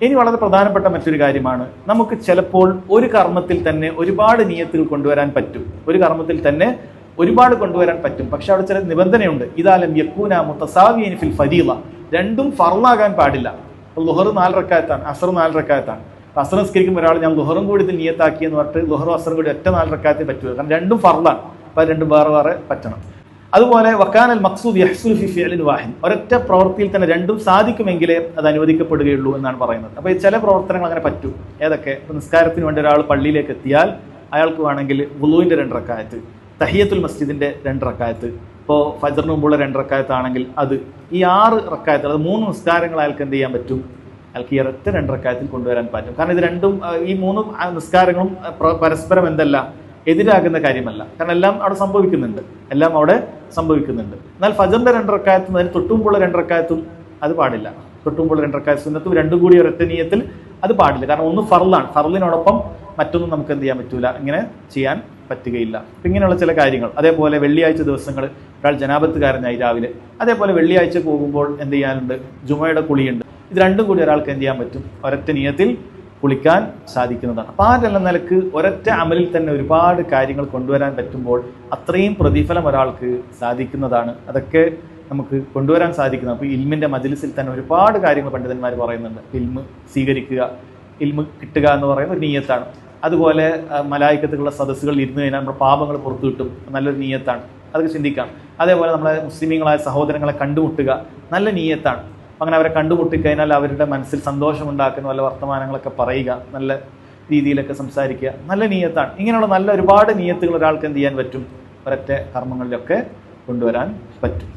ഇനി വളരെ പ്രധാനപ്പെട്ട മറ്റൊരു കാര്യമാണ്, നമുക്ക് ചിലപ്പോൾ ഒരു കർമ്മത്തിൽ തന്നെ ഒരുപാട് നിയത്തുകൾ കൊണ്ടുവരാൻ പറ്റും. ഒരു കർമ്മത്തിൽ തന്നെ ഒരുപാട് കൊണ്ടുവരാൻ പറ്റും. പക്ഷെ അവിടെ ചില നിബന്ധനയുണ്ട്. ഇദാലം യകൂന മുതസാവിയൻ ഫിൽ ഫരീള, രണ്ടും ഫർളാകാൻ പാടില്ല. ളുഹർ 4 റക്അത്താണ്, അസ്ർ 4 റക്അത്താണ്. അസ്ർ നിസ്കരിക്കുമ്പോൾ ഒരാൾ ഞാൻ ളുഹറും കൂടി ഇതിൽ നിയത്താക്കി എന്ന് പറഞ്ഞിട്ട് ളുഹറും അസ്റും കൂടി ഒറ്റ 4 റക്അത്തേ പറ്റുള്ളൂ. കാരണം രണ്ടും ഫർളാണ്. അപ്പോൾ രണ്ടും വേറെ വേറെ പറ്റണം. അതുപോലെ വക്കാനൽ മഖ്സൂദ് യഹ്സുലു ഫി ഫിഅലിൻ വാഹിദ്, ഒരൊറ്റ പ്രവൃത്തിയിൽ തന്നെ രണ്ടും സാധിക്കുമെങ്കിലേ അത് അനുവദിക്കപ്പെടുകയുള്ളൂ എന്നാണ് പറയുന്നത്. അപ്പോൾ ചില പ്രവർത്തനങ്ങൾ അങ്ങനെ പറ്റും. ഏതൊക്കെ? ഇപ്പോൾ നിസ്കാരത്തിന് വേണ്ടി ഒരാൾ പള്ളിയിലേക്ക് എത്തിയാൽ അയാൾക്ക് വേണമെങ്കിൽ വുളൂവിൻ്റെ 2 റക്അത്ത്, തഹിയത്തുൽ മസ്ജിദിൻ്റെ 2 റക്അത്ത്, ഇപ്പോൾ ഫജ്റിന് മുമ്പുള്ള 2 റക്അത്ത് ആണെങ്കിൽ അത്, ഈ 6 റക്അത്ത്, അത് 3 നിസ്കാരങ്ങൾ അയാൾക്ക് എന്ത് ചെയ്യാൻ പറ്റും? അയാൾക്ക് ഈ ഒരൊറ്റ 2 റക്അത്തിൽ കൊണ്ടുവരാൻ പറ്റും. കാരണം ഇത് രണ്ടും, ഈ 3 നിസ്കാരങ്ങളും പരസ്പരം എന്തല്ല, എതിരാകുന്ന കാര്യമല്ല. കാരണം എല്ലാം അവിടെ സംഭവിക്കുന്നുണ്ട്. എന്നാൽ ഫജ്റിന്റെ 2 റക്അത്തും അതിന് തൊട്ടുമുമ്പുള്ള 2 റക്അത്തും അത് പാടില്ല. തൊട്ടുമുമ്പുള്ള 2 റക്അത്ത് സുന്നത്തും രണ്ടും കൂടി ഒരൊറ്റ നിയത്തിൽ അത് പാടില്ല. കാരണം ഒന്ന് ഫർളാണ്. ഫർളിനോടൊപ്പം മറ്റൊന്നും നമുക്ക് എന്ത് ചെയ്യാൻ പറ്റൂല, ഇങ്ങനെ ചെയ്യാൻ പറ്റുകയില്ല. അപ്പം ഇങ്ങനെയുള്ള ചില കാര്യങ്ങൾ. അതേപോലെ വെള്ളിയാഴ്ച ദിവസങ്ങൾ ഒരാൾ ജനാബത്തുകാരനായി രാവിലെ, അതേപോലെ വെള്ളിയാഴ്ച പോകുമ്പോൾ എന്ത് ചെയ്യാനുണ്ട്? ജുമയുടെ കുളിയുണ്ട്. ഇത് രണ്ടും കൂടി ഒരാൾക്ക് എന്ത് ചെയ്യാൻ പറ്റും? ഒരൊറ്റ നിയത്തിൽ കുളിക്കാൻ സാധിക്കുന്നതാണ്. അപ്പോൾ ആ നിലക്ക് ഒരൊറ്റ അമലിൽ തന്നെ ഒരുപാട് കാര്യങ്ങൾ കൊണ്ടുവരാൻ പറ്റുമ്പോൾ അത്രയും പ്രതിഫലം ഒരാൾക്ക് സാധിക്കുന്നതാണ്. അതൊക്കെ നമുക്ക് കൊണ്ടുവരാൻ സാധിക്കുന്നത്. അപ്പോൾ ഇൽമിൻ്റെ മജ്ലിസിൽ തന്നെ ഒരുപാട് കാര്യങ്ങൾ പണ്ഡിതന്മാർ പറയുന്നുണ്ട്. ഇൽമ് സ്വീകരിക്കുക, ഇൽമ് കിട്ടുക എന്ന് പറയുന്ന ഒരു നിയ്യത്താണ്. അതുപോലെ മലായിക്കത്തുള്ള സദസ്സുകളിൽ ഇരുന്ന് കഴിഞ്ഞാൽ നമ്മുടെ പാപങ്ങൾ പുറത്തു കിട്ടും, നല്ലൊരു നിയ്യത്താണ്. അതൊക്കെ ചിന്തിക്കാം. അതേപോലെ നമ്മളെ മുസ്ലിമീങ്ങളായ സഹോദരങ്ങളെ കണ്ടുമുട്ടുക, നല്ല നിയ്യത്താണ്. അങ്ങനെ അവരെ കണ്ടുമുട്ടിക്കഴിഞ്ഞാൽ അവരുടെ മനസ്സിൽ സന്തോഷമുണ്ടാക്കുന്ന വല്ല വർത്തമാനങ്ങളൊക്കെ പറയുക, നല്ല രീതിയിലൊക്കെ സംസാരിക്കുക, നല്ല നിയ്യത്താണ്. ഇങ്ങനെയുള്ള നല്ല ഒരുപാട് നിയ്യത്തുകൾ ഒരാൾക്ക് എന്ത് ചെയ്യാൻ പറ്റും? ഒരൊറ്റ കർമ്മങ്ങളിലൊക്കെ കൊണ്ടുവരാൻ പറ്റും.